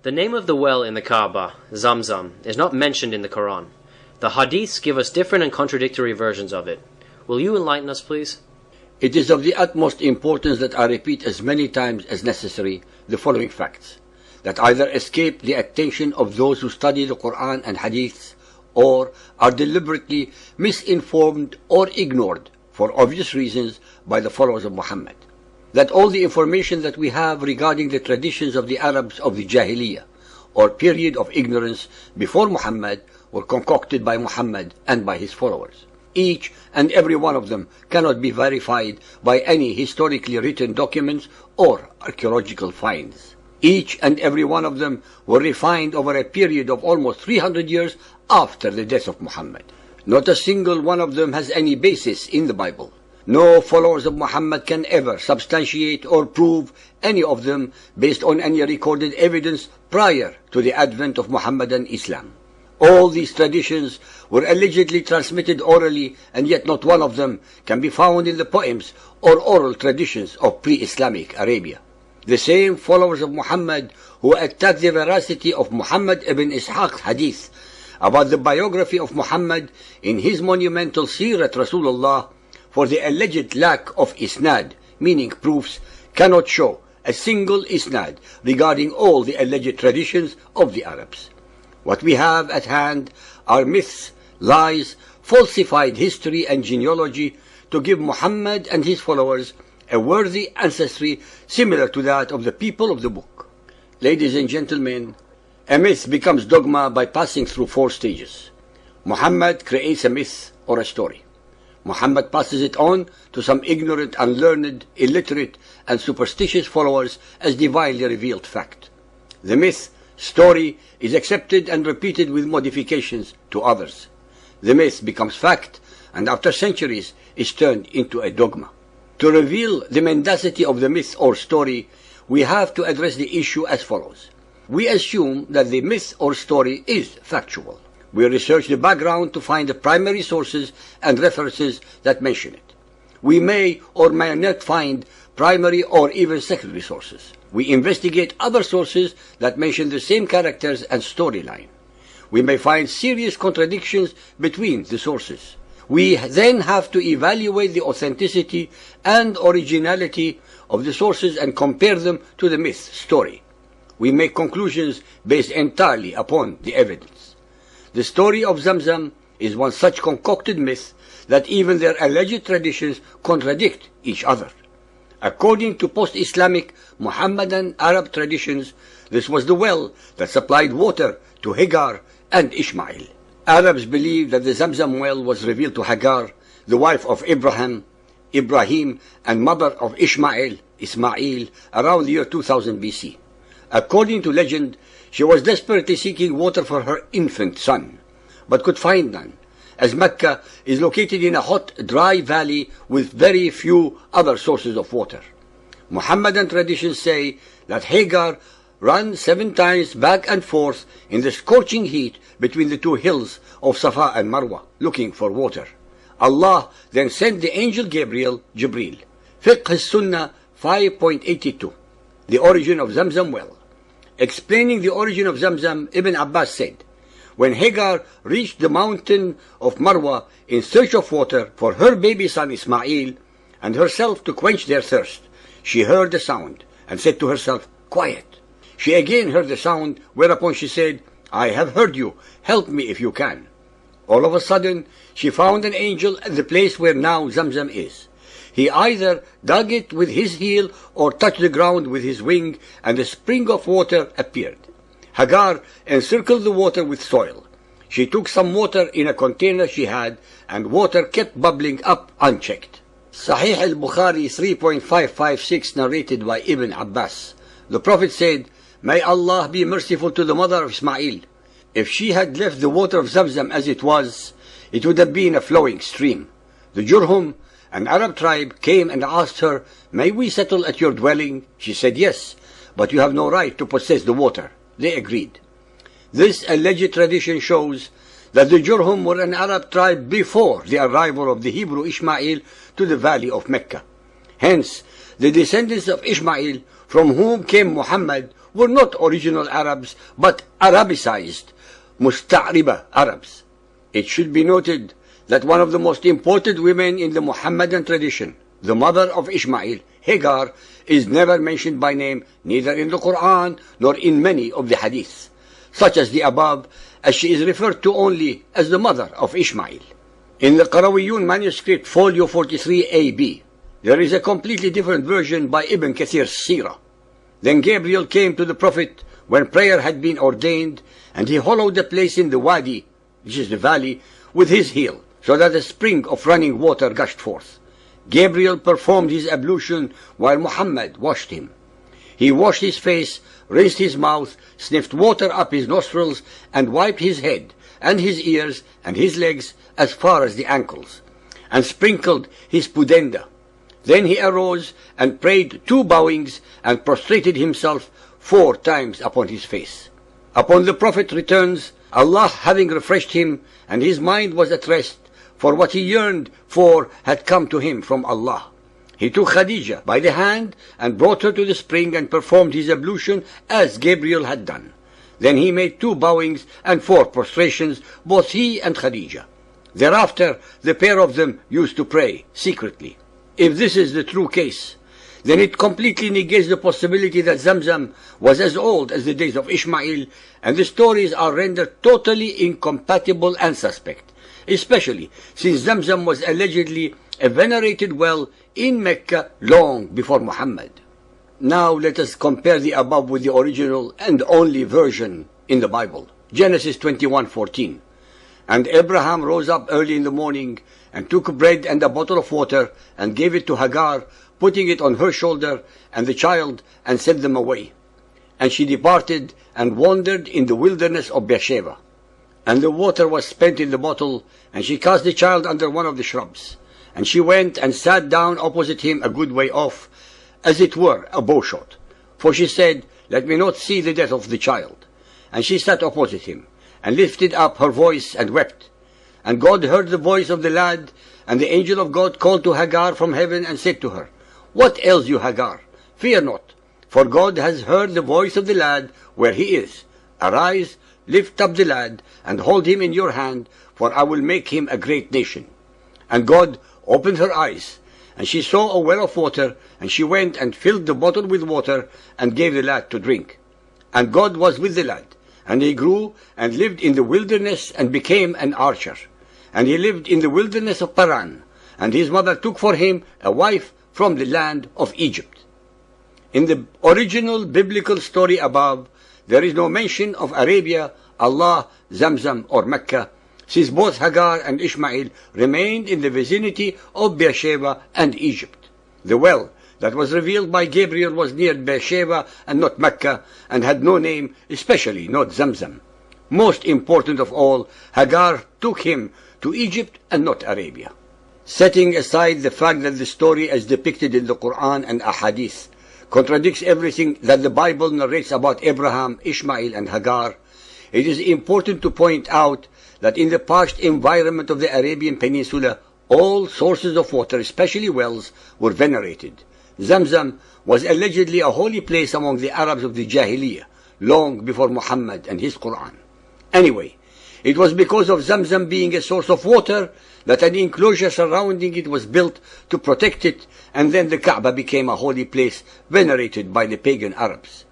The name of the well in the Kaaba, Zamzam, is not mentioned in the Quran. The hadiths give us different and contradictory versions of it. Will you enlighten us, please? It is of the utmost importance that I repeat as many times as necessary the following facts, that either escape the attention of those who study the Quran and hadiths, or are deliberately misinformed or ignored for obvious reasons by the followers of Muhammad. That all the information that we have regarding the traditions of the Arabs of the Jahiliyyah, or period of ignorance before Muhammad, were concocted by Muhammad and by his followers. Each and every one of them cannot be verified by any historically written documents or archaeological finds. Each and every one of them were refined over a period of almost 300 years after the death of Muhammad. Not a single one of them has any basis in the Bible. No followers of Muhammad can ever substantiate or prove any of them based on any recorded evidence prior to the advent of Muhammadan Islam. All these traditions were allegedly transmitted orally, and yet not one of them can be found in the poems or oral traditions of pre-Islamic Arabia. The same followers of Muhammad who attacked the veracity of Muhammad ibn Ishaq's hadith about the biography of Muhammad in his monumental Sirat Rasulullah for the alleged lack of isnad, meaning proofs, cannot show a single isnad regarding all the alleged traditions of the Arabs. What we have at hand are myths, lies, falsified history and genealogy to give Muhammad and his followers a worthy ancestry similar to that of the people of the book. Ladies and gentlemen, a myth becomes dogma by passing through 4 stages. Muhammad creates a myth or a story. Muhammad passes it on to some ignorant, unlearned, illiterate, and superstitious followers as divinely revealed fact. The myth, story, is accepted and repeated with modifications to others. The myth becomes fact, and after centuries is turned into a dogma. To reveal the mendacity of the myth or story, we have to address the issue as follows. We assume that the myth or story is factual. We research the background to find the primary sources and references that mention it. We may or may not find primary or even secondary sources. We investigate other sources that mention the same characters and storyline. We may find serious contradictions between the sources. We then have to evaluate the authenticity and originality of the sources and compare them to the myth story. We make conclusions based entirely upon the evidence. The story of Zamzam is one such concocted myth that even their alleged traditions contradict each other. According to post-Islamic Muhammadan Arab traditions, this was the well that supplied water to Hagar and Ishmael. Arabs believe that the Zamzam well was revealed to Hagar, the wife of Ibrahim, and mother of Ismail, around the year 2000 BC. According to legend, she was desperately seeking water for her infant son, but could find none, as Mecca is located in a hot, dry valley with very few other sources of water. Muhammadan traditions say that Hagar ran 7 times back and forth in the scorching heat between the 2 hills of Safa and Marwa, looking for water. Allah then sent the angel Jibril. Fiqh Sunnah 5.82, the origin of Zamzam well. Explaining the origin of Zamzam, Ibn Abbas said, when Hagar reached the mountain of Marwa in search of water for her baby son Ismail and herself to quench their thirst, she heard the sound and said to herself, quiet. She again heard the sound, whereupon she said, I have heard you, help me if you can. All of a sudden, she found an angel at the place where now Zamzam is. He either dug it with his heel or touched the ground with his wing, and a spring of water appeared. Hagar encircled the water with soil. She took some water in a container she had, and water kept bubbling up unchecked. Sahih al-Bukhari 3.556 narrated by Ibn Abbas. The Prophet said, May Allah be merciful to the mother of Ismail. If she had left the water of Zamzam as it was, it would have been a flowing stream. The Jurhum, an Arab tribe, came and asked her, May we settle at your dwelling? She said, Yes, but you have no right to possess the water. They agreed. This alleged tradition shows that the Jurhum were an Arab tribe before the arrival of the Hebrew Ishmael to the valley of Mecca. Hence, the descendants of Ishmael, from whom came Muhammad, were not original Arabs, but Arabicized, Musta'riba Arabs. It should be noted that one of the most important women in the Muhammadan tradition, the mother of Ishmael, Hagar, is never mentioned by name neither in the Quran nor in many of the hadiths, such as the above, as she is referred to only as the mother of Ishmael. In the Qarawiyun manuscript, folio 43 AB, there is a completely different version by Ibn Kathir's Sirah. Then Gabriel came to the Prophet when prayer had been ordained, and he hollowed the place in the wadi, which is the valley, with his heel, so that a spring of running water gushed forth. Gabriel performed his ablution while Muhammad washed him. He washed his face, rinsed his mouth, sniffed water up his nostrils, and wiped his head, and his ears, and his legs as far as the ankles, and sprinkled his pudenda. Then he arose and prayed 2 bowings and prostrated himself 4 times upon his face. Upon the Prophet returns, Allah having refreshed him, and his mind was at rest, for what he yearned for had come to him from Allah. He took Khadija by the hand and brought her to the spring and performed his ablution as Gabriel had done. Then he made 2 bowings and 4 prostrations, both he and Khadija. Thereafter the pair of them used to pray secretly. If this is the true case, then it completely negates the possibility that Zamzam was as old as the days of Ishmael, and the stories are rendered totally incompatible and suspect, especially since Zamzam was allegedly a venerated well in Mecca long before Muhammad. Now let us compare the above with the original and only version in the Bible. Genesis 21:14. And Abraham rose up early in the morning and took bread and a bottle of water and gave it to Hagar, putting it on her shoulder and the child, and sent them away. And she departed and wandered in the wilderness of Beersheba. And the water was spent in the bottle, and she cast the child under one of the shrubs. And she went and sat down opposite him a good way off, as it were a bowshot. For she said, Let me not see the death of the child. And she sat opposite him, and lifted up her voice and wept. And God heard the voice of the lad, and the angel of God called to Hagar from heaven and said to her, What ails you, Hagar? Fear not, for God has heard the voice of the lad where he is. Arise, lift up the lad, and hold him in your hand, for I will make him a great nation. And God opened her eyes, and she saw a well of water, and she went and filled the bottle with water, and gave the lad to drink. And God was with the lad, and he grew and lived in the wilderness and became an archer. And he lived in the wilderness of Paran, and his mother took for him a wife from the land of Egypt. In the original biblical story above, there is no mention of Arabia, Allah, Zamzam, or Mecca, since both Hagar and Ishmael remained in the vicinity of Beersheba and Egypt. The well that was revealed by Gabriel was near Beersheba and not Mecca, and had no name, especially not Zamzam. Most important of all, Hagar took him to Egypt and not Arabia. Setting aside the fact that the story as depicted in the Quran and Ahadith contradicts everything that the Bible narrates about Abraham, Ishmael, and Hagar, it is important to point out that in the parched environment of the Arabian Peninsula, all sources of water, especially wells, were venerated. Zamzam was allegedly a holy place among the Arabs of the Jahiliyyah, long before Muhammad and his Quran. Anyway, it was because of Zamzam being a source of water that an enclosure surrounding it was built to protect it, and then the Kaaba became a holy place venerated by the pagan Arabs.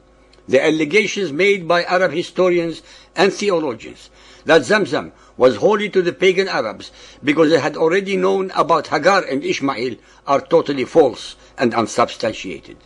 The allegations made by Arab historians and theologians that Zamzam was holy to the pagan Arabs because they had already known about Hagar and Ishmael are totally false and unsubstantiated.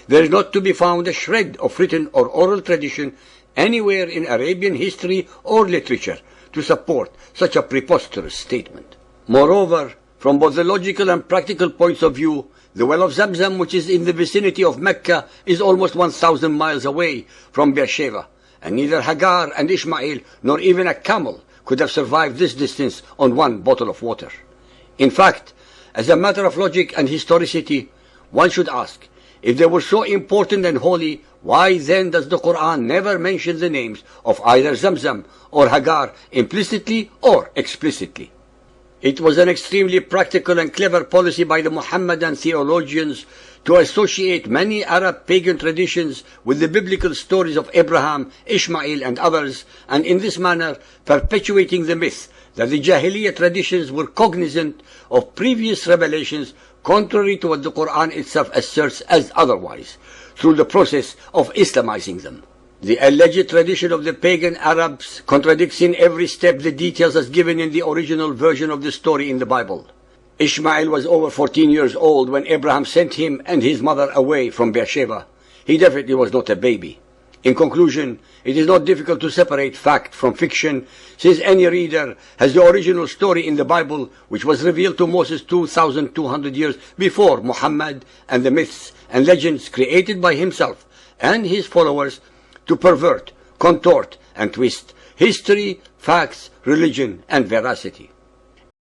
There is not to be found a shred of written or oral tradition anywhere in Arabian history or literature to support such a preposterous statement. Moreover, from both the logical and practical points of view, the well of Zamzam, which is in the vicinity of Mecca, is almost 1,000 miles away from Beersheba, and neither Hagar and Ishmael nor even a camel could have survived this distance on one bottle of water. In fact, as a matter of logic and historicity, one should ask, if they were so important and holy, why then does the Quran never mention the names of either Zamzam or Hagar implicitly or explicitly? It was an extremely practical and clever policy by the Mohammedan theologians to associate many Arab pagan traditions with the biblical stories of Abraham, Ishmael, and others, and in this manner perpetuating the myth that the Jahiliyyah traditions were cognizant of previous revelations, contrary to what the Quran itself asserts as otherwise, through the process of Islamizing them. The alleged tradition of the pagan Arabs contradicts in every step the details as given in the original version of the story in the Bible. Ishmael was over 14 years old when Abraham sent him and his mother away from Beersheba. He definitely was not a baby. In conclusion, it is not difficult to separate fact from fiction, since any reader has the original story in the Bible, which was revealed to Moses 2,200 years before Muhammad, and the myths and legends created by himself and his followers to pervert, contort, and twist history, facts, religion, and veracity.